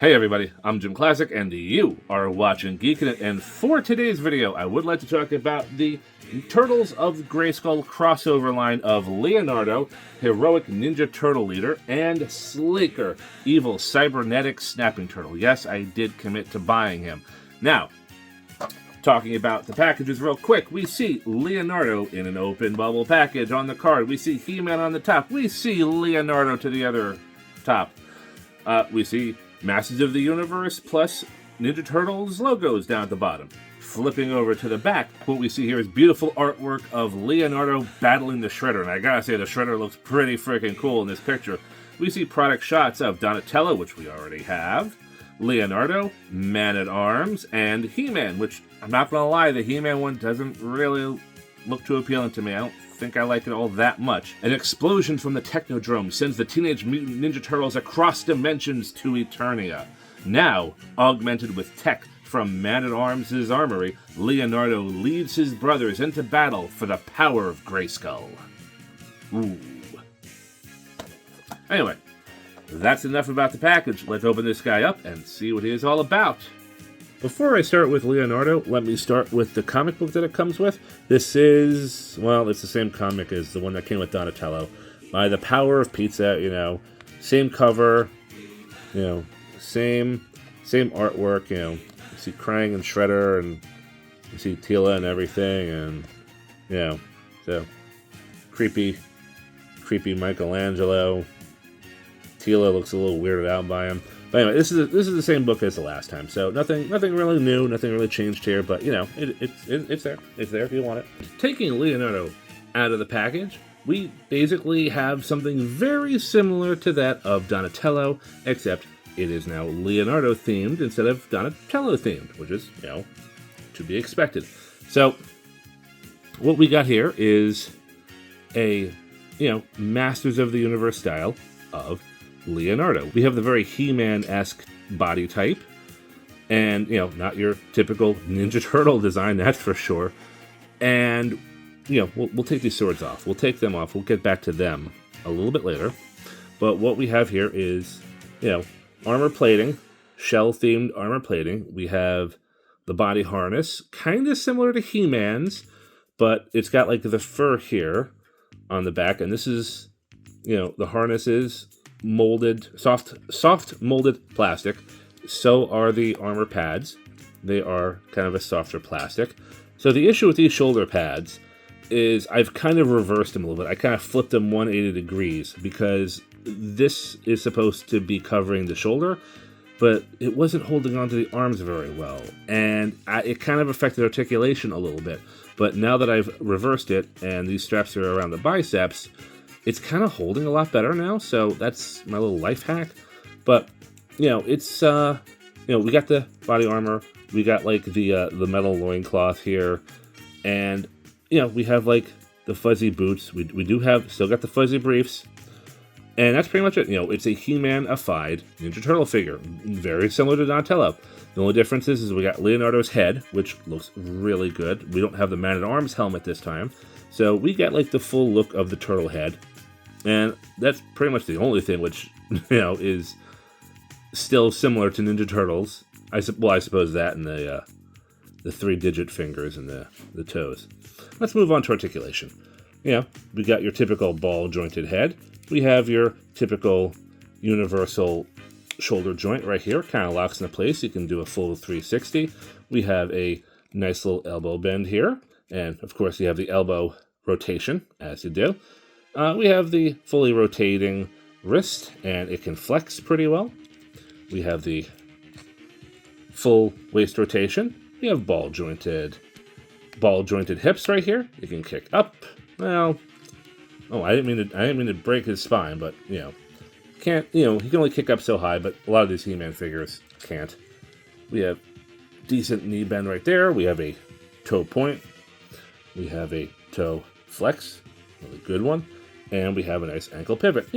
Hey everybody, I'm Jim Classic, and you are watching Geekin' It, and for today's video, I would like to talk about the Turtles of Grayskull crossover line of Leonardo, heroic Ninja Turtle leader, and Slaker, evil cybernetic snapping turtle. Yes, I did commit to buying him. Now, talking about the packages real quick, we see Leonardo in an open bubble package on the card. We see He-Man on the top. We see Leonardo to the other top. We see Masters of the Universe plus Ninja Turtles logos down at the bottom. Flipping over to the back, what we see here is beautiful artwork of Leonardo battling the Shredder, and I gotta say the Shredder looks pretty freaking cool in this picture. We see product shots of Donatello, which we already have, Leonardo, Man-at-Arms, and He-Man, which I'm not gonna lie, the He-Man one doesn't really look too appealing to me. I don't think I like it all that much. An explosion from the Technodrome sends the Teenage Mutant Ninja Turtles across dimensions to Eternia. Now, augmented with tech from Man-at-Arms' armory, Leonardo leads his brothers into battle for the power of Grayskull. Ooh. Anyway, that's enough about the package. Let's open this guy up and see what he is all about. Before I start with Leonardo, let me start with the comic book that it comes with. This is, well, it's the same comic as the one that came with Donatello. By The Power of Pizza, same cover, same artwork, you see Krang and Shredder, and you see Teela and everything, and, so creepy Michelangelo. Teela looks a little weirded out by him. But anyway, this is the same book as the last time, so nothing really new, nothing really changed here. But it's there. It's there if you want it. Taking Leonardo out of the package, we basically have something very similar to that of Donatello, except it is now Leonardo themed instead of Donatello themed, which is to be expected. So what we got here is a Masters of the Universe style of Leonardo. We have the very He-Man-esque body type, and not your typical Ninja Turtle design, that's for sure. And we'll take these swords off. We'll take them off. We'll get back to them a little bit later. But what we have here is armor plating, shell-themed armor plating. We have the body harness, kind of similar to He-Man's, but it's got like the fur here on the back, and this is the harness is molded, soft molded plastic. So are the armor pads. They are kind of a softer plastic. So the issue with these shoulder pads is I've kind of reversed them a little bit. I kind of flipped them 180 degrees because this is supposed to be covering the shoulder, but it wasn't holding onto the arms very well, and it kind of affected articulation a little bit. But now that I've reversed it and these straps are around the biceps, it's kind of holding a lot better now, so that's my little life hack. But, it's, we got the body armor, we got, like, the metal loincloth here, and, we have, like, the fuzzy boots. We do have, still got the fuzzy briefs, and that's pretty much it. It's a He-Man-ified Ninja Turtle figure, very similar to Donatello. The only difference is we got Leonardo's head, which looks really good. We don't have the Man-at-Arms helmet this time, so we get, like, the full look of the turtle head. And that's pretty much the only thing which, is still similar to Ninja Turtles. I suppose that and the 3-digit fingers and the toes. Let's move on to articulation. We got your typical ball-jointed head. We have your typical universal shoulder joint right here. Kind of locks into place. You can do a full 360. We have a nice little elbow bend here. And, of course, you have the elbow rotation, as you do. We have the fully rotating wrist, and it can flex pretty well. We have the full waist rotation. We have ball jointed hips right here. You can kick up. Well, I didn't mean to break his spine, but can't. He can only kick up so high, but a lot of these He-Man figures can't. We have decent knee bend right there. We have a toe point. We have a toe flex, really good one. And we have a nice ankle pivot.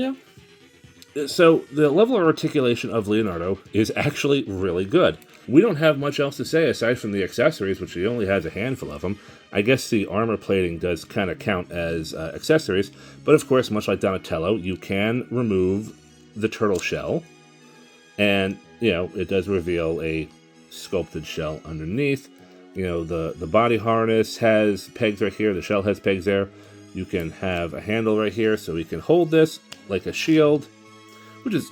So the level of articulation of Leonardo is actually really good. We don't have much else to say aside from the accessories, which he only has a handful of them. I guess the armor plating does kind of count as accessories, but of course, much like Donatello, you can remove the turtle shell. And, it does reveal a sculpted shell underneath. The body harness has pegs right here. The shell has pegs there. You can have a handle right here so we can hold this like a shield, which is,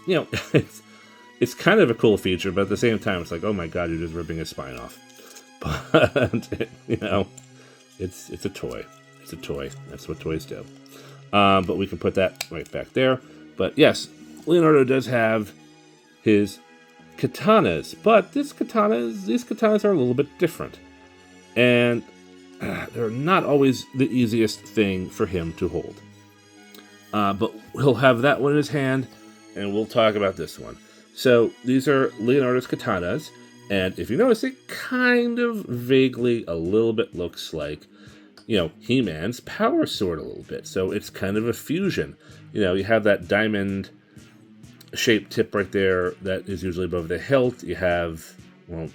it's kind of a cool feature, but at the same time, it's like, oh my god, you're just ripping his spine off. But, it's a toy. It's a toy. That's what toys do. But we can put that right back there. But yes, Leonardo does have his katanas, but these katanas are a little bit different. And they're not always the easiest thing for him to hold. But he'll have that one in his hand, and we'll talk about this one. So these are Leonardo's katanas, and if you notice, it kind of vaguely a little bit looks like, He-Man's power sword a little bit. So it's kind of a fusion. You have that diamond shaped tip right there that is usually above the hilt. You have,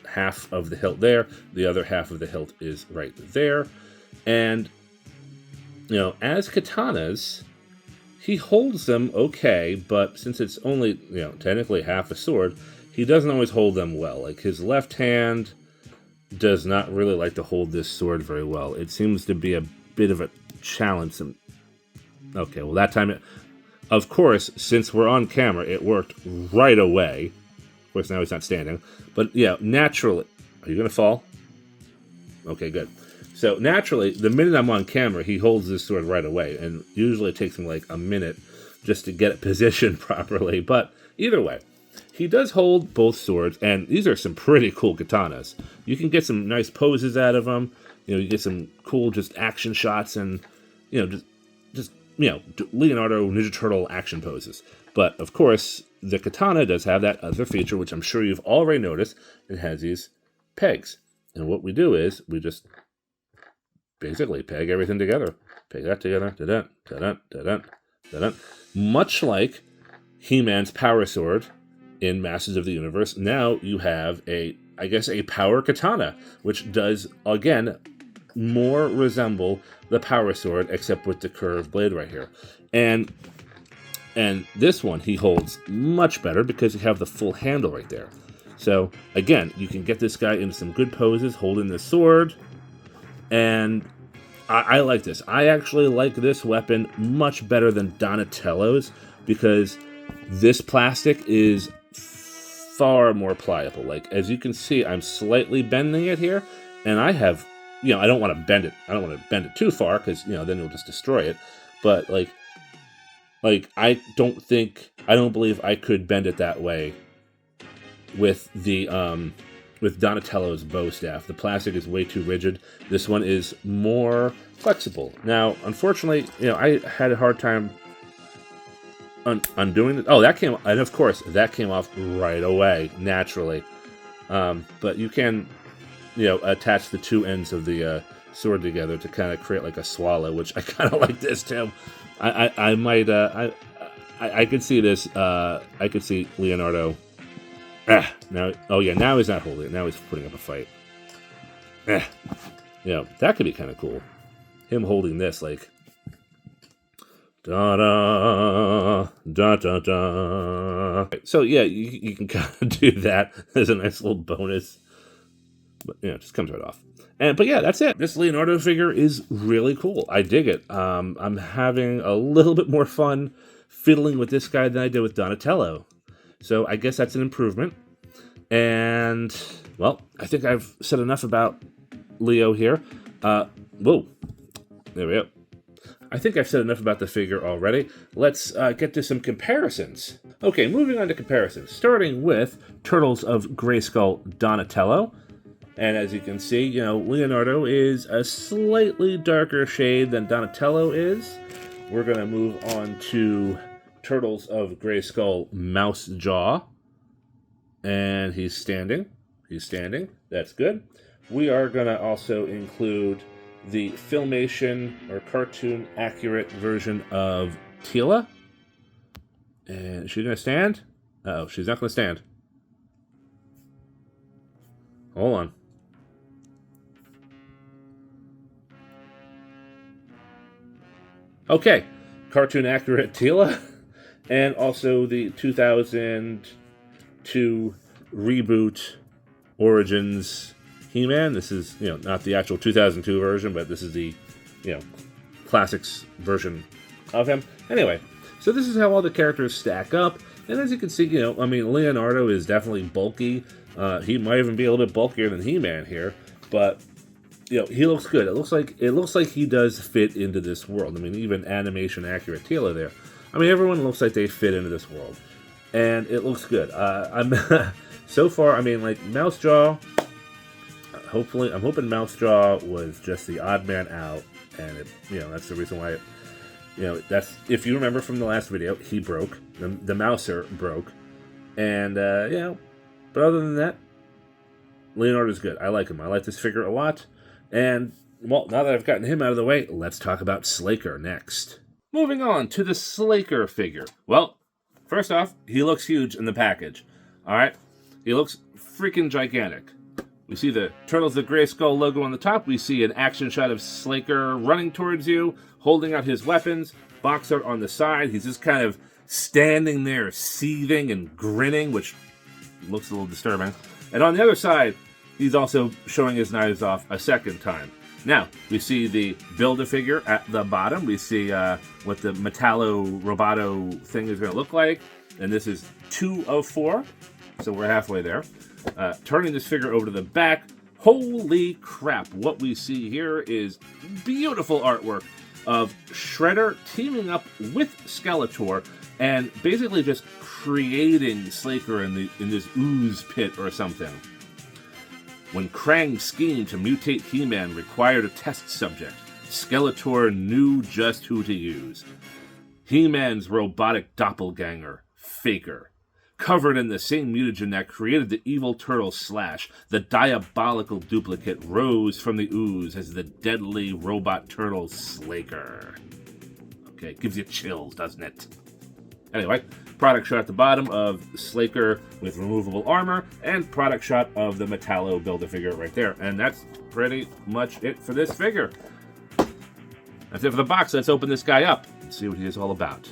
half of the hilt there. The other half of the hilt is right there. And, as katanas, he holds them okay, but since it's only, technically half a sword, he doesn't always hold them well. Like, his left hand does not really like to hold this sword very well. It seems to be a bit of a challenge. Okay, well, that time, of course, since we're on camera, it worked right away. Of course, now he's not standing. But, naturally... Are you going to fall? Okay, good. So, naturally, the minute I'm on camera, he holds this sword right away. And usually it takes him like a minute just to get it positioned properly. But, either way, he does hold both swords. And these are some pretty cool katanas. You can get some nice poses out of them. You get some cool just action shots and, just Leonardo Ninja Turtle action poses. But, of course, the katana does have that other feature, which I'm sure you've already noticed. It has these pegs. And what we do is we just basically peg everything together. Peg that together. Da-dun, da-dun, da-dun, da-dun. Much like He-Man's power sword in Masters of the Universe, now you have a power katana, which does, again, more resemble the power sword, except with the curved blade right here. And this one he holds much better because you have the full handle right there. So, again, you can get this guy into some good poses holding the sword. And I like this. I actually like this weapon much better than Donatello's because this plastic is far more pliable. Like, as you can see, I'm slightly bending it here. And I have... I don't want to bend it. I don't want to bend it too far because, then you'll just destroy it. But, like, I don't believe I could bend it that way with with Donatello's bow staff. The plastic is way too rigid. This one is more flexible. Now, unfortunately, I had a hard time undoing it. Oh, and of course, that came off right away, naturally. But you can... attach the two ends of the sword together to kind of create like a swallow, which I kind of like this too. I might I could see this. I could see Leonardo. Now, now he's not holding it. Now he's putting up a fight. That could be kind of cool. Him holding this, like, da da da da da. So you can kind of do that. There's a nice little bonus. But, it just comes right off. But that's it. This Leonardo figure is really cool. I dig it. I'm having a little bit more fun fiddling with this guy than I did with Donatello. So I guess that's an improvement. And, well, I think I've said enough about Leo here. Whoa. There we go. I think I've said enough about the figure already. Let's get to some comparisons. Okay, moving on to comparisons. Starting with Turtles of Grayskull Donatello. And as you can see, Leonardo is a slightly darker shade than Donatello is. We're going to move on to Turtles of Grayskull Mouse Jaw. And he's standing. That's good. We are going to also include the Filmation or cartoon accurate version of Teela. And is she going to stand? Uh-oh, she's not going to stand. Hold on. Okay, cartoon accurate Teela, and also the 2000 2 reboot Origins He-Man. This is, not the actual 2002 version, but this is the, classics version of him. Anyway, so this is how all the characters stack up. And as you can see, Leonardo is definitely bulky. He might even be a little bit bulkier than He-Man here, but he looks good. It looks like he does fit into this world. Even animation accurate Teela there. Everyone looks like they fit into this world, and it looks good. I'm so far. Mouse Jaw. Hopefully, I'm hoping Mouse Jaw was just the odd man out, and that's the reason why. That's, if you remember from the last video, he broke. The Mouser broke. And, but other than that, Leonardo's good. I like him. I like this figure a lot. And, well, now that I've gotten him out of the way, let's talk about Slaker next. Moving on to the Slaker figure. Well, first off, he looks huge in the package. Alright? He looks freaking gigantic. We see the Turtles of Grayskull logo on the top. We see an action shot of Slaker running towards you, holding out his weapons. Box art on the side. He's just kind of standing there, seething and grinning, which looks a little disturbing. And on the other side, he's also showing his knives off a second time. Now, we see the Build-A-Figure at the bottom. We see what the Metallo Roboto thing is going to look like. And this is 2 of 4, so we're halfway there. Turning this figure over to the back, holy crap, what we see here is beautiful artwork of Shredder teaming up with Skeletor and basically just creating Slaker in this ooze pit or something. When Krang's scheme to mutate He-Man required a test subject, Skeletor knew just who to use. He-Man's robotic doppelganger, Faker. Covered in the same mutagen that created the evil turtle Slash, the diabolical duplicate rose from the ooze as the deadly robot turtle Slaker. Okay, gives you chills, doesn't it? Anyway, product shot at the bottom of Slaker with removable armor, and product shot of the Metallo Build-A-Figure right there. And that's pretty much it for this figure. That's it for the box. Let's open this guy up and see what he is all about.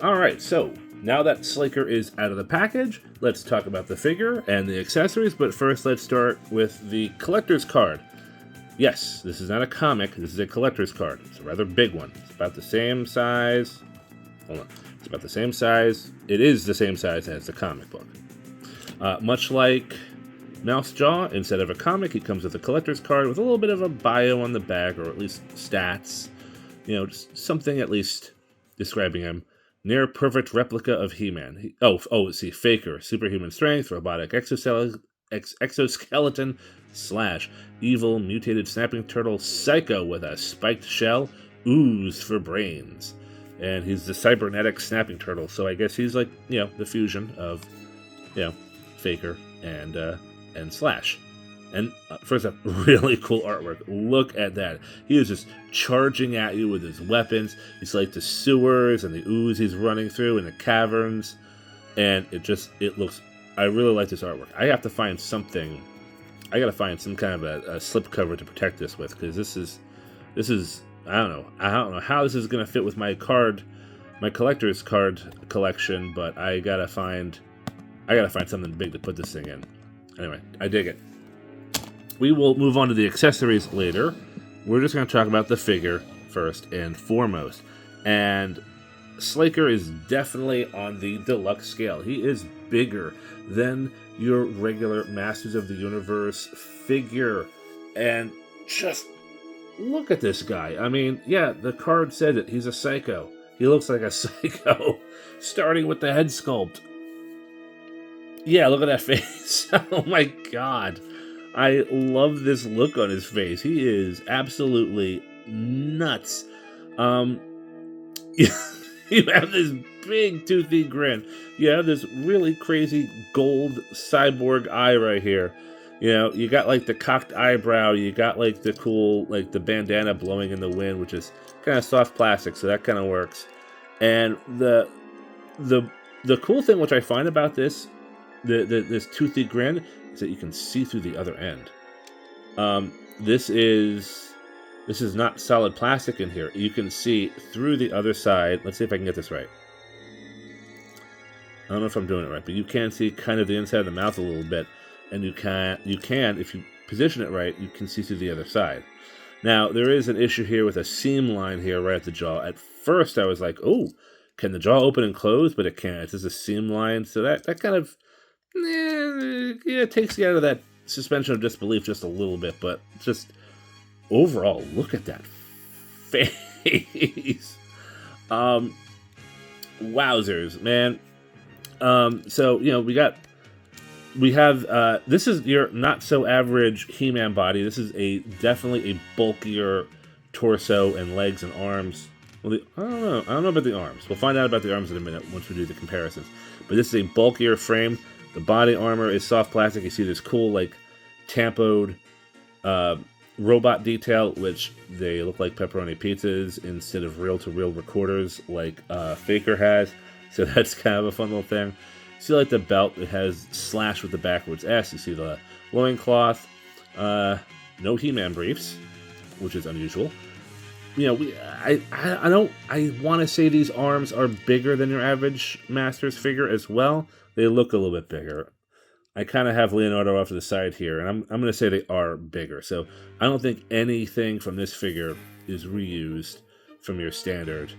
Alright, so now that Slaker is out of the package, let's talk about the figure and the accessories, but first let's start with the collector's card. Yes, this is not a comic, this is a collector's card. It's a rather big one. It's about the same size. Hold on. It's about the same size. It is the same size as the comic book. Much like Mouse Jaw, instead of a comic, he comes with a collector's card with a little bit of a bio on the back, or at least stats. Just something at least describing him. Near perfect replica of He-Man. Let's see. Faker, superhuman strength, robotic exoskeleton, Slash, evil mutated snapping turtle, Psycho with a spiked shell, ooze for brains. And he's the cybernetic snapping turtle, so I guess he's like, the fusion of, Faker and Slash. And first up, really cool artwork. Look at that. He is just charging at you with his weapons. He's like the sewers and the ooze he's running through and the caverns. And it looks, I really like this artwork. I have to find something. I gotta find some kind of a slipcover to protect this with, because this is, I don't know how this is gonna fit with my collector's card collection, but I gotta find something big to put this thing in. Anyway, I dig it. We will move on to the accessories later. We're just going to talk about the figure first and foremost. And Slaker is definitely on the deluxe scale. He is bigger than your regular Masters of the Universe figure. And just look at this guy. The card said it. He's a psycho. He looks like a psycho. Starting with the head sculpt. Yeah, look at that face. Oh my god. I love this look on his face. He is absolutely nuts. You have this big toothy grin. You have this really crazy gold cyborg eye right here. You got like the cocked eyebrow. You got like the cool, like the bandana blowing in the wind, which is kind of soft plastic, so that kind of works. And the cool thing which I find about this toothy grin is that you can see through the other end. This is not solid plastic in here. You can see through the other side. Let's see if I can get this right. I don't know if I'm doing it right, but you can see kind of the inside of the mouth a little bit, and you can, if you position it right, you can see through the other side. Now, there is an issue here with a seam line here right at the jaw. At first, I was like, oh, can the jaw open and close? But it can't. It's just a seam line. So that kind of takes you out of that suspension of disbelief just a little bit. But just overall, look at that face. Wowzers, man. So, we have, this is your not-so-average He-Man body. This is definitely a bulkier torso and legs and arms. Well, I don't know about the arms. We'll find out about the arms in a minute once we do the comparisons. But this is a bulkier frame. The body armor is soft plastic. You see this cool, like, tampoed robot detail, which they look like pepperoni pizzas instead of reel-to-reel recorders like Faker has. So that's kind of a fun little thing. See, like the belt, it has slash with the backwards S. You see the loincloth. No He-Man briefs, which is unusual. I want to say these arms are bigger than your average Masters figure as well. They look a little bit bigger. I kind of have Leonardo off to the side here, and I'm going to say they are bigger. So I don't think anything from this figure is reused from your standard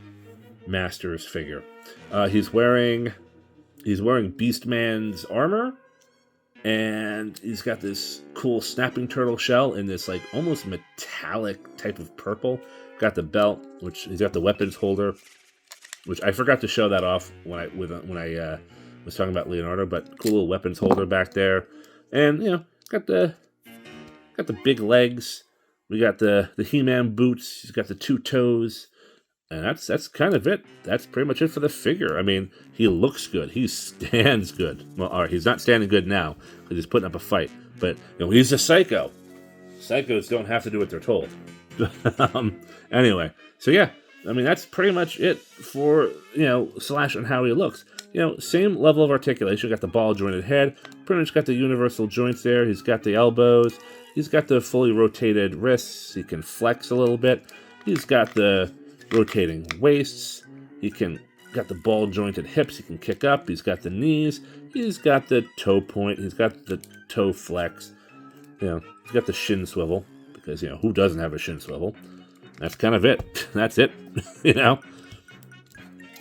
Masters figure. He's wearing Beastman's armor, and he's got this cool snapping turtle shell in this like almost metallic type of purple. Got the belt, which he's got the weapons holder, which I forgot to show that off when I was talking about Leonardo. But cool little weapons holder back there, and got the big legs. We got the He-Man boots. He's got the two toes. And that's kind of it. That's pretty much it for the figure. I mean, he looks good. He stands good. Well, all right, he's not standing good now because he's putting up a fight. But he's a psycho. Psychos don't have to do what they're told. Anyway, so yeah, I mean that's pretty much it for Slash and how he looks. Same level of articulation. Got the ball jointed head. Pretty much got the universal joints there. He's got the elbows. He's got the fully rotated wrists. He can flex a little bit. He's got the rotating waists. Got the ball jointed hips. He can kick up. He's got the knees. He's got the toe point. He's got the toe flex. He's got the shin swivel because who doesn't have a shin swivel? That's kind of it. That's it.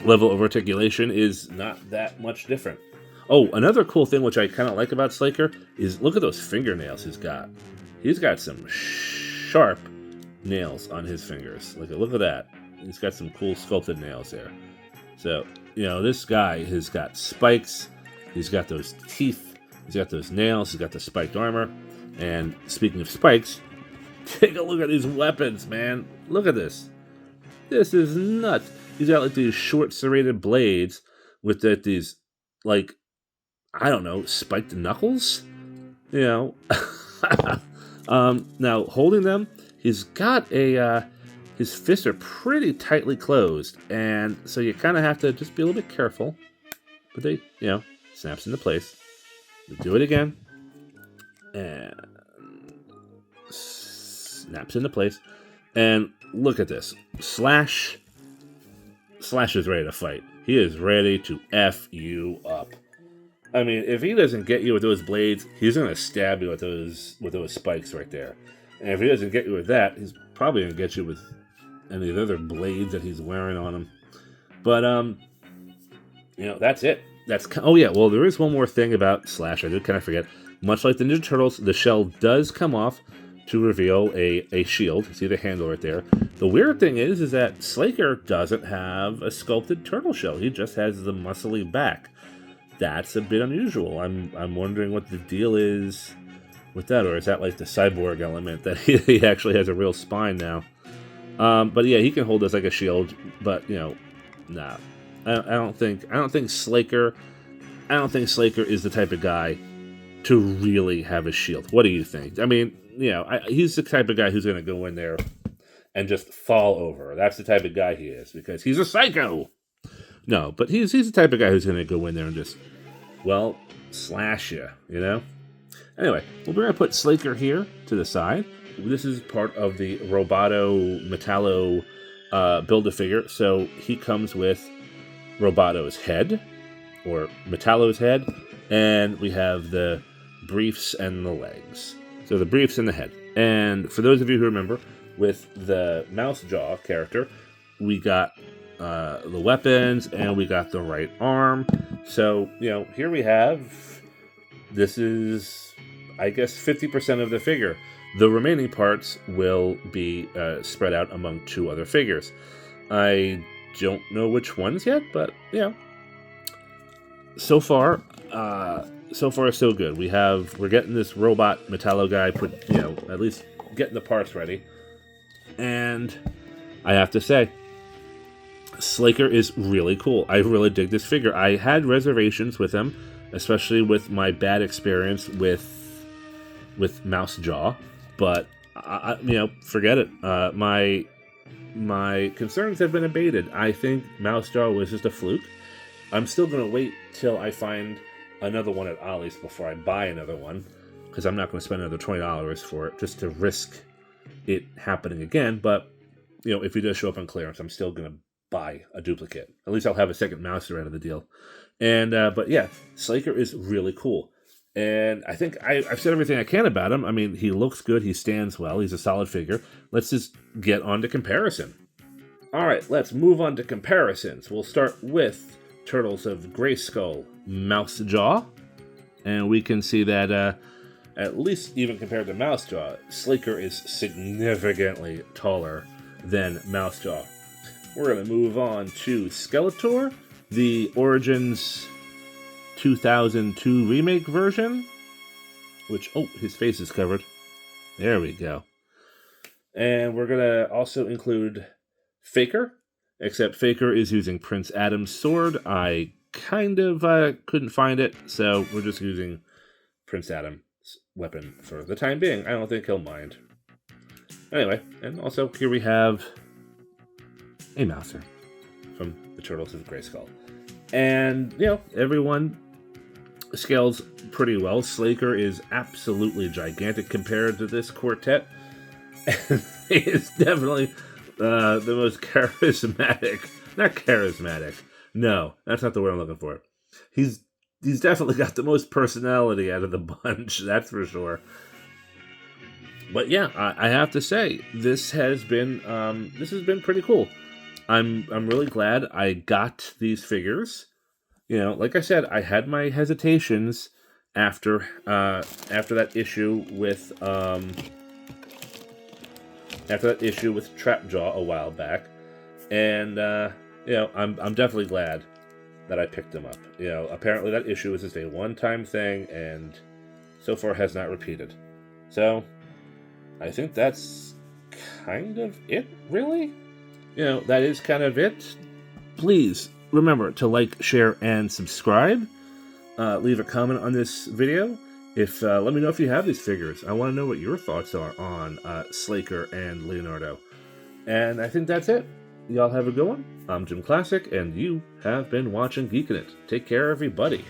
Level of articulation is not that much different. Oh, another cool thing which I kind of like about Slaker is look at those fingernails he's got. He's got some sharp nails on his fingers. Look at that. He's got some cool sculpted nails there. So, this guy has got spikes. He's got those teeth. He's got those nails. He's got the spiked armor. And speaking of spikes, take a look at these weapons, man. Look at this. This is nuts. He's got these short serrated blades with these spiked knuckles. Now holding them, he's got his fists are pretty tightly closed, and so you kind of have to just be a little bit careful. But they, snaps into place. We do it again, and snaps into place. And look at this. Slash is ready to fight. He is ready to F you up. I mean, if he doesn't get you with those blades, he's going to stab you with those spikes right there. And if he doesn't get you with that, he's probably going to get you with any of the other blades that he's wearing on him. But, that's it. Well, there is one more thing about Slash. I did kind of forget. Much like the Ninja Turtles, the shell does come off to reveal a shield. See the handle right there. The weird thing is that Slaker doesn't have a sculpted turtle shell. He just has the muscly back. That's a bit unusual. I'm wondering what the deal is with that, or is that like the cyborg element that he actually has a real spine now? But yeah, he can hold this like a shield. But nah, I don't think Slaker is the type of guy to really have a shield. What do you think? I mean, he's the type of guy who's going to go in there and just fall over. That's the type of guy he is because he's a psycho. No, but he's the type of guy who's going to go in there and just, slash you, Anyway, we're going to put Slaker here to the side. This is part of the Roboto Metallo Build-A-Figure. So he comes with Roboto's head, or Metallo's head, and we have the briefs and the legs. So the briefs and the head. And for those of you who remember, with the Mouse Jaw character, we got the weapons and we got the right arm. So, here we have, this is, I guess, 50% of the figure. The remaining parts will be spread out among 2 other figures. I don't know which ones yet, but, so far so good. We're getting this robot Metallo guy at least getting the parts ready. And I have to say, Slaker is really cool. I really dig this figure. I had reservations with him, especially with my bad experience with Mouse Jaw, but forget it. My concerns have been abated. I think Mouse Jaw was just a fluke. I'm still going to wait till I find another one at Ollie's before I buy another one, because I'm not going to spend another $20 for it just to risk it happening again. But if he does show up on clearance, I'm still going to buy a duplicate. At least I'll have a second Mouser out of the deal. And but yeah, Slaker is really cool, and I think I've said everything I can about him. I mean, he looks good, he stands well, he's a solid figure. Let's just get on to comparison. All right, let's move on to comparisons. We'll start with Turtles of Grayskull Mouse Jaw, and we can see that at least even compared to Mouse Jaw, Slaker is significantly taller than Mouse Jaw. We're going to move on to Skeletor, the Origins 2002 remake version, which, his face is covered. There we go. And we're going to also include Faker, except Faker is using Prince Adam's sword. I kind of couldn't find it, so we're just using Prince Adam's weapon for the time being. I don't think he'll mind. Anyway, and also here we have a Mouser from the Turtles of Grayskull. And, everyone scales pretty well. Slaker is absolutely gigantic compared to this quartet. He is definitely the most charismatic. Not charismatic. No, that's not the word I'm looking for. He's definitely got the most personality out of the bunch, that's for sure. But yeah, I have to say, this has been pretty cool. I'm really glad I got these figures. Like I said, I had my hesitations after that issue with Trapjaw a while back, and I'm definitely glad that I picked them up. Apparently that issue was just a one-time thing, and so far has not repeated. So I think that's kind of it, really. That is kind of it. Please remember to like, share, and subscribe. Leave a comment on this video. Let me know if you have these figures. I want to know what your thoughts are on Slaker and Leonardo. And I think that's it. Y'all have a good one. I'm Jim Classic, and you have been watching Geekin' It. Take care, everybody.